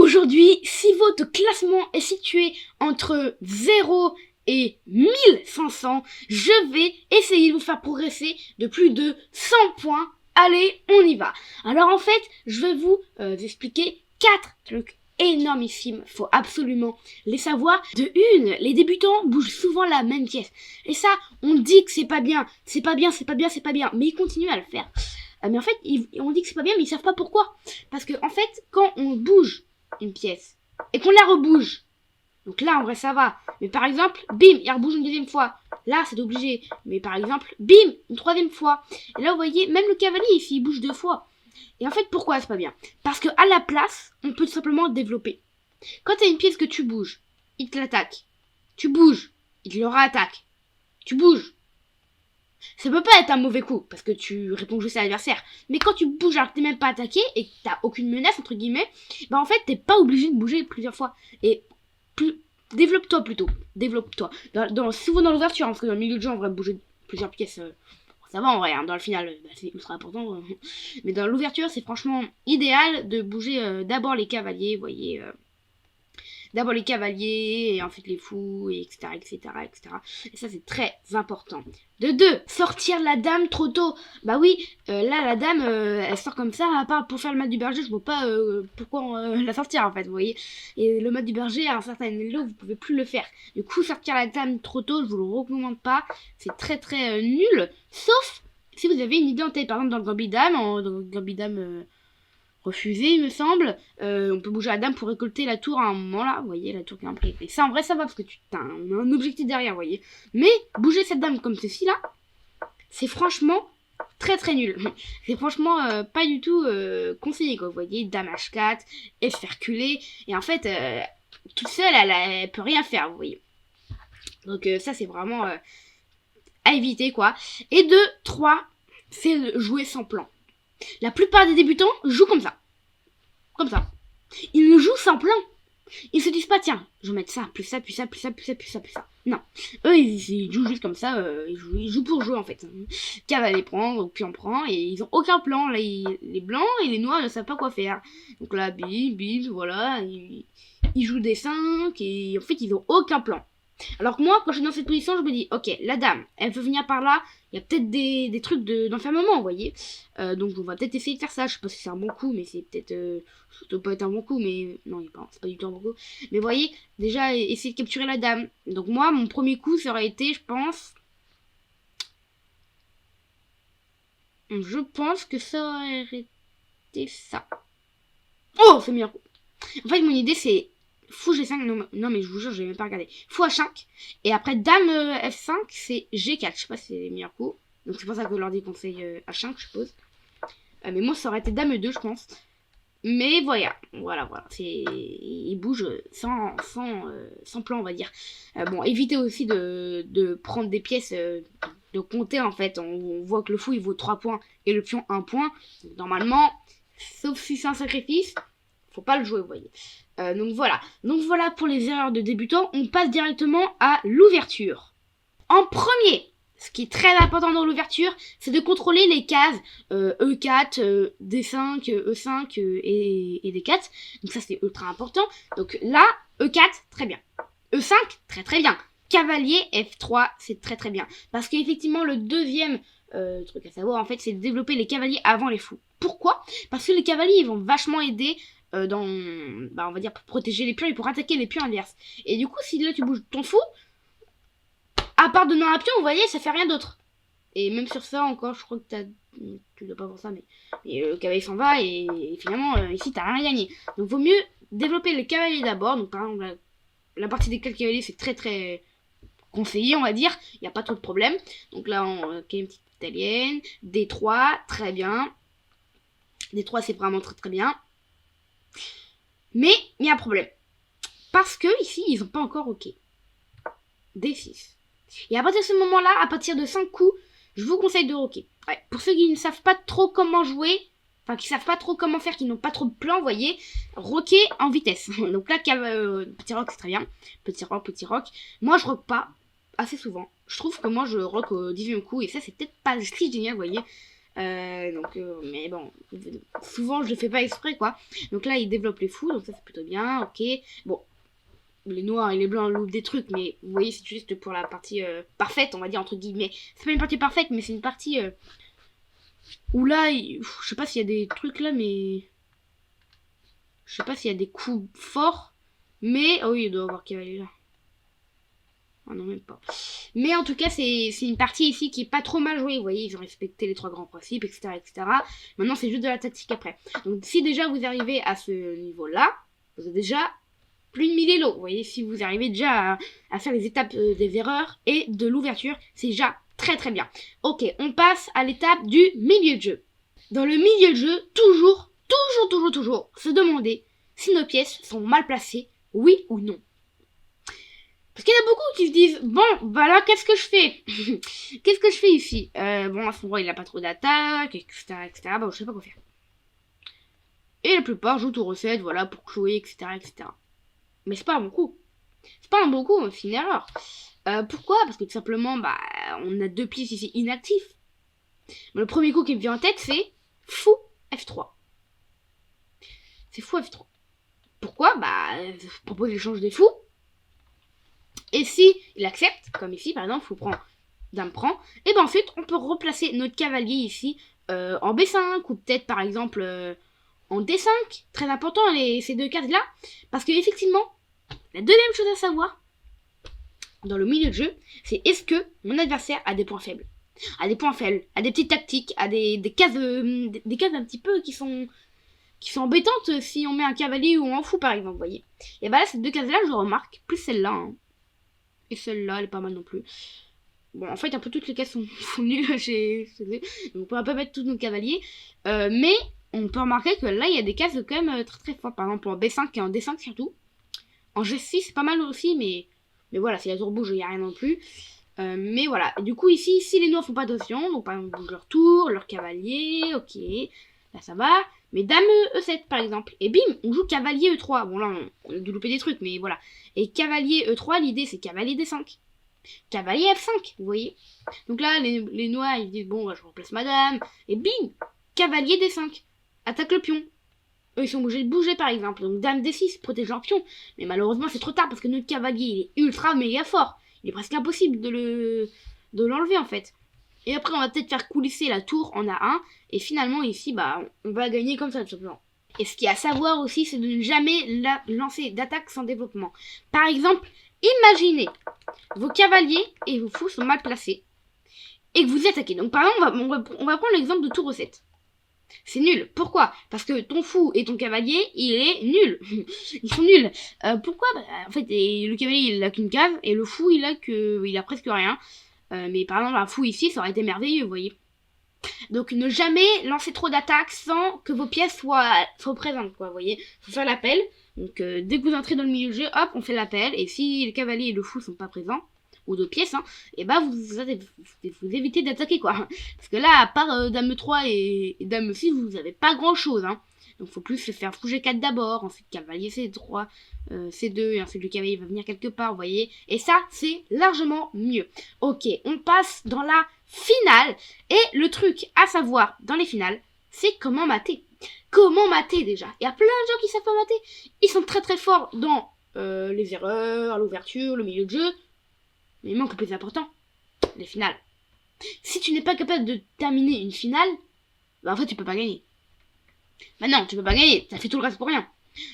Aujourd'hui, si votre classement est situé entre 0 et 1500, je vais essayer de vous faire progresser de plus de 100 points. Allez, on y va. Alors en fait, je vais vous expliquer 4 trucs énormissimes. Faut absolument les savoir. De une, les débutants bougent souvent la même pièce. Et ça, on dit que c'est pas bien. C'est pas bien, c'est pas bien, c'est pas bien. Mais ils continuent à le faire. Mais en fait, on dit que c'est pas bien, mais ils savent pas pourquoi. Parce que en fait, quand on bouge une pièce et qu'on la rebouge, donc là en vrai ça va, mais par exemple bim, il rebouge une deuxième fois, là c'est obligé, mais par exemple bim, une troisième fois, et là vous voyez même le cavalier ici il bouge 2 fois. Et en fait pourquoi c'est pas bien? Parce que à la place on peut tout simplement développer. Quand t'as une pièce que tu bouges, il te l'attaque, tu bouges, il te le réattaque, tu bouges. Ça peut pas être un mauvais coup, parce que tu réponds juste à l'adversaire. Mais quand tu bouges alors que t'es même pas attaqué, et que t'as aucune menace, entre guillemets, bah en fait, t'es pas obligé de bouger plusieurs fois. Et développe-toi plutôt. Développe-toi. Souvent dans l'ouverture, hein, parce que dans le milieu de jeu, on va bouger plusieurs pièces. Ça va en vrai, hein, dans le final, c'est ultra important. Mais dans l'ouverture, c'est franchement idéal de bouger d'abord les cavaliers, vous voyez... D'abord les cavaliers, et ensuite les fous, et etc., etc., etc. Et ça, c'est très important. De 2, sortir la dame trop tôt. Bah oui, là, la dame, elle sort comme ça, à part pour faire le mat du berger, je vois pas pourquoi la sortir, en fait, vous voyez. Et le mat du berger, à un certain niveau, vous pouvez plus le faire. Du coup, sortir la dame trop tôt, je vous le recommande pas. C'est très, très nul. Sauf si vous avez une idée en tête. Par exemple, dans le Gambit Dame, dans le Gambit Dame... refusé, il me semble. On peut bouger la dame pour récolter la tour à un moment là. Vous voyez, la tour qui est impliquée. Et ça, en vrai, ça va parce que tu as un objectif derrière, vous voyez. Mais bouger cette dame comme ceci là, c'est franchement très très nul. C'est franchement pas du tout conseillé, quoi. Vous voyez, dame H4, elle se fait reculer. Et en fait, toute seule, elle peut rien faire, vous voyez. Donc ça, c'est vraiment à éviter, quoi. Et 2, 3, c'est jouer sans plan. La plupart des débutants jouent comme ça. Comme ça. Ils ne jouent sans plan. Ils se disent pas, tiens, je vais mettre ça, plus ça, plus ça, plus ça, plus ça, plus ça, plus ça. Non. Eux, ils jouent juste comme ça. Ils jouent pour jouer, en fait. Cavalier prend, puis on prend, et ils ont aucun plan. Là, les blancs et les noirs ne savent pas quoi faire. Donc là, bim, voilà. Ils jouent des 5, et en fait, ils ont aucun plan. Alors que moi, quand je suis dans cette position, je me dis, ok, la dame, elle veut venir par là, il y a peut-être des trucs d'enfermement, vous voyez. Donc on va peut-être essayer de faire ça, je sais pas si c'est un bon coup, mais c'est peut-être... ça doit pas être un bon coup, mais... Non, c'est pas du tout un bon coup. Mais vous voyez, déjà, essayer de capturer la dame. Donc moi, mon premier coup, ça aurait été, je pense... Je pense que ça aurait été ça. Oh, c'est meilleur coup. En fait, mon idée, c'est... Fou G5, non mais je vous jure, je vais même pas regarder. Fou H5, et après Dame F5, c'est G4. Je sais pas si c'est les meilleurs coups. Donc c'est pour ça que je leur déconseille H5, je suppose. Mais moi, ça aurait été Dame 2, je pense. Mais voilà. Il bouge sans plan, on va dire. Bon, évitez aussi de prendre des pièces, de compter en fait. On voit que le fou, il vaut 3 points et le pion 1 point. Donc, normalement, sauf si c'est un sacrifice, faut pas le jouer, vous voyez. Donc voilà pour les erreurs de débutants. On passe directement à l'ouverture. En premier, ce qui est très important dans l'ouverture, c'est de contrôler les cases E4, D5, E5 et D4. Donc ça c'est ultra important. Donc là, E4, très bien. E5, très très bien. Cavalier F3, c'est très très bien. Parce qu'effectivement, le deuxième truc à savoir, en fait, c'est de développer les cavaliers avant les fous. Pourquoi? Parce que les cavaliers, ils vont vachement aider on va dire pour protéger les pions et pour attaquer les pions adverses. Et du coup, si là tu bouges ton fou, à part donner un pion, vous voyez, ça fait rien d'autre. Et même sur ça encore, je crois que tu dois pas voir ça, mais le cavalier s'en va et finalement ici t'as rien gagné. Donc vaut mieux développer les cavaliers d'abord. Donc par exemple la partie des 4 cavaliers c'est très très conseillé, on va dire. Il n'y a pas trop de problème. Donc là on a une petite italienne, D3, très bien. D3 c'est vraiment très très bien. Mais il y a un problème. Parce que ici, ils n'ont pas encore OK. D6. Et à partir de ce moment-là, à partir de 5 coups, je vous conseille de roquer. Ouais. Pour ceux qui ne savent pas trop comment jouer, enfin qui ne savent pas trop comment faire, qui n'ont pas trop de plan, vous voyez, roquer en vitesse. Donc là, petit rock, c'est très bien. Petit rock. Moi, je rock pas assez souvent. Je trouve que moi, je rock au 18e coup. Et ça, c'est peut-être pas si génial, vous voyez. Mais bon, souvent je le fais pas exprès quoi. Donc là, il développe les fous, donc ça c'est plutôt bien, ok. Bon, les noirs et les blancs loupent des trucs, mais vous voyez, c'est juste pour la partie parfaite, on va dire entre guillemets. C'est pas une partie parfaite, mais c'est une partie où là, je sais pas s'il y a des trucs là, mais je sais pas s'il y a des coups forts, mais oh oui, il doit y avoir cavalier là. Ah non, même pas. Mais en tout cas, c'est une partie ici qui est pas trop mal jouée. Vous voyez, ils ont respecté les 3 grands principes, etc., etc. Maintenant, c'est juste de la tactique après. Donc, si déjà vous arrivez à ce niveau-là, vous avez déjà plus de 1000 élos. Vous voyez, si vous arrivez déjà à faire les étapes des erreurs et de l'ouverture, c'est déjà très très bien. Ok, on passe à l'étape du milieu de jeu. Dans le milieu de jeu, toujours se demander si nos pièces sont mal placées, oui ou non. Parce qu'il y en a beaucoup qui se disent, bon, bah là, qu'est-ce que je fais qu'est-ce que je fais ici bon, à ce moment, il n'a pas trop d'attaque, etc., etc. Bah, je sais pas quoi faire. Et la plupart jouent tour 7, voilà, pour clouer, etc., etc. Mais c'est pas un bon coup. C'est pas un bon coup, c'est une erreur. Pourquoi? Parce que tout simplement, bah, on a 2 pièces ici inactifs. Le premier coup qui me vient en tête, c'est fou F3. C'est fou F3. Pourquoi? Bah, je propose l'échange des fous. Et si il accepte, comme ici par exemple, fou prend, dame prend, et ben ensuite on peut replacer notre cavalier ici en B5 ou peut-être par exemple en D5. Très important ces 2 cartes là, parce que effectivement, la deuxième chose à savoir dans le milieu de jeu, c'est est-ce que mon adversaire a des points faibles, a des petites tactiques, a des cases, des cases un petit peu qui sont embêtantes si on met un cavalier ou un fou par exemple, vous voyez. Et bah là ces 2 cases là je remarque, plus celle-là, hein. Et celle-là, elle est pas mal non plus. Bon, en fait, un peu toutes les cases sont nulles. Donc, on peut pas mettre tous nos cavaliers. Mais on peut remarquer que là, il y a des cases quand même très très fortes. Par exemple, en B5 et en D5 surtout. En G6, c'est pas mal aussi, mais voilà, si la tour bouge, il n'y a rien non plus. Mais voilà. Et du coup, ici, si les noirs font pas attention, donc par exemple, bougent leur tour, leur cavalier, ok. Là, ça va. Mais dame E7 par exemple. Et bim, on joue cavalier E3. Bon là, on a dû louper des trucs, mais voilà. Et cavalier E3, l'idée c'est cavalier D5. Cavalier F5, vous voyez. Donc là, les noirs, ils disent, bon, bah, je remplace madame. Et bim, cavalier D5. Attaque le pion. Eux, ils sont obligés de bouger par exemple. Donc dame D6, protège leur pion. Mais malheureusement, c'est trop tard parce que notre cavalier, il est ultra méga fort. Il est presque impossible de l'enlever en fait. Et après, on va peut-être faire coulisser la tour en A1. Et finalement, ici, bah, on va gagner comme ça, tout simplement. Et ce qu'il y a à savoir aussi, c'est de ne jamais lancer d'attaque sans développement. Par exemple, imaginez, vos cavaliers et vos fous sont mal placés. Et que vous attaquez. Donc, par exemple, on va prendre l'exemple de tour 7. C'est nul. Pourquoi? Parce que ton fou et ton cavalier, il est nul. Ils sont nuls. Pourquoi? Bah, en fait, le cavalier, il a qu'une case. Et le fou, il a presque rien. Mais par exemple, un fou ici, ça aurait été merveilleux, vous voyez. Donc ne jamais lancer trop d'attaques sans que vos pièces soient présentes, quoi, vous voyez. Faut faire l'appel. Donc dès que vous entrez dans le milieu du jeu, hop, on fait l'appel. Et si le cavalier et le fou sont pas présents, ou d'autres pièces, hein, et bah vous évitez d'attaquer, quoi. Parce que là, à part dame 3 et dame 6, vous avez pas grand chose, hein. Donc faut plus se faire fou G4 d'abord, ensuite cavalier C3, C2, et ensuite le cavalier va venir quelque part, vous voyez. Et ça, c'est largement mieux. Ok, on passe dans la finale. Et le truc à savoir dans les finales, c'est comment mater. Comment mater déjà. Il y a plein de gens qui savent pas mater. Ils sont très très forts dans les erreurs, l'ouverture, le milieu de jeu. Mais il manque le plus important, les finales. Si tu n'es pas capable de terminer une finale, bah en fait tu peux pas gagner. Bah non, tu peux pas gagner, ça fait tout le reste pour rien.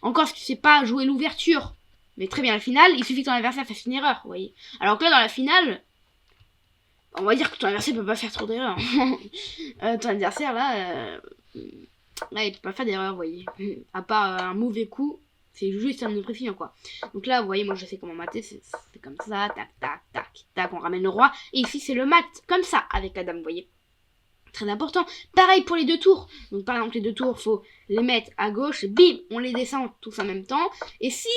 Encore si tu sais pas jouer l'ouverture, mais très bien la finale, il suffit que ton adversaire fasse une erreur, vous voyez. Alors que là dans la finale, on va dire que ton adversaire peut pas faire trop d'erreurs. Ton adversaire là, il peut pas faire d'erreur, vous voyez. À part un mauvais coup, c'est juste un préfiant quoi. Donc là, vous voyez, moi je sais comment mater, c'est comme ça, tac, tac, tac, tac, on ramène le roi. Et ici c'est le mat, comme ça, avec la dame, vous voyez. Très important. Pareil pour les 2 tours. Donc par exemple les 2 tours, faut les mettre à gauche, et bim, on les descend tous en même temps. Et si,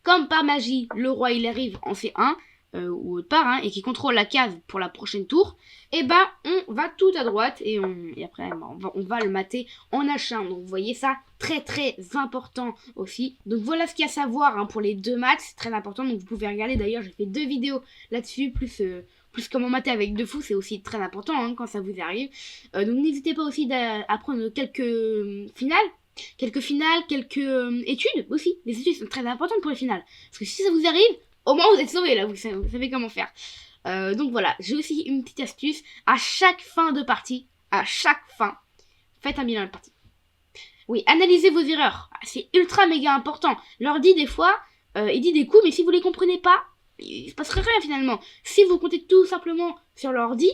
comme par magie, le roi il arrive en C1, ou autre part, hein, et qui contrôle la case pour la prochaine tour, et ben on va tout à droite et après on va le mater en H1. Donc vous voyez ça, très très important aussi. Donc voilà ce qu'il y a à savoir, hein, pour les 2 maths, c'est très important. Donc vous pouvez regarder, d'ailleurs j'ai fait 2 vidéos là-dessus, plus plus comment mater avec de fou, c'est aussi très important hein, quand ça vous arrive. Donc n'hésitez pas aussi à prendre quelques finales, quelques études aussi. Les études sont très importantes pour les finales. Parce que si ça vous arrive, au moins vous êtes sauvés là, vous savez comment faire. Donc voilà, j'ai aussi une petite astuce. À chaque fin de partie, faites un bilan de partie. Oui, analysez vos erreurs. C'est ultra méga important. L'ordi, des fois, il dit des coups, mais si vous les comprenez pas, il se passerait rien finalement. Si vous comptez tout simplement sur l'ordi,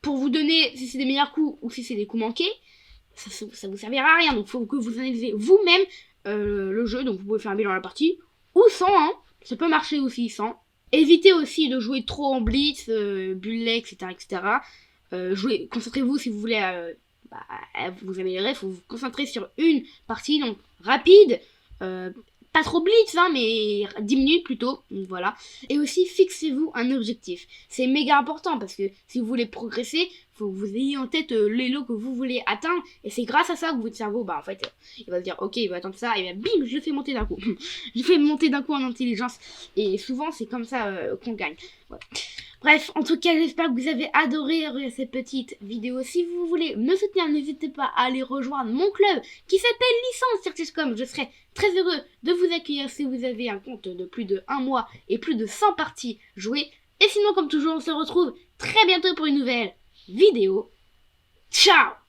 pour vous donner si c'est des meilleurs coups ou si c'est des coups manqués, ça vous servira à rien. Donc il faut que vous analysez vous-même le jeu. Donc vous pouvez faire un bilan de la partie, ou sans, hein. Ça peut marcher aussi sans. Évitez aussi de jouer trop en blitz, bullet, etc. Concentrez-vous si vous voulez vous améliorer, il faut vous concentrer sur une partie, donc rapide, pas trop blitz, hein, mais 10 minutes plutôt, donc voilà. Et aussi, fixez-vous un objectif. C'est méga important parce que si vous voulez progresser, il faut que vous ayez en tête l'élo que vous voulez atteindre, et c'est grâce à ça que votre cerveau, en fait, il va se dire, ok, il va attendre ça, et bien bim, je le fais monter d'un coup. Je le fais monter d'un coup en intelligence, et souvent, c'est comme ça qu'on gagne. Ouais. Bref, en tout cas, j'espère que vous avez adoré cette petite vidéo. Si vous voulez me soutenir, n'hésitez pas à aller rejoindre mon club qui s'appelle Licence sur TwitchCom. Je serai très heureux de vous accueillir si vous avez un compte de plus de 1 mois et plus de 100 parties jouées. Et sinon, comme toujours, on se retrouve très bientôt pour une nouvelle vidéo. Ciao!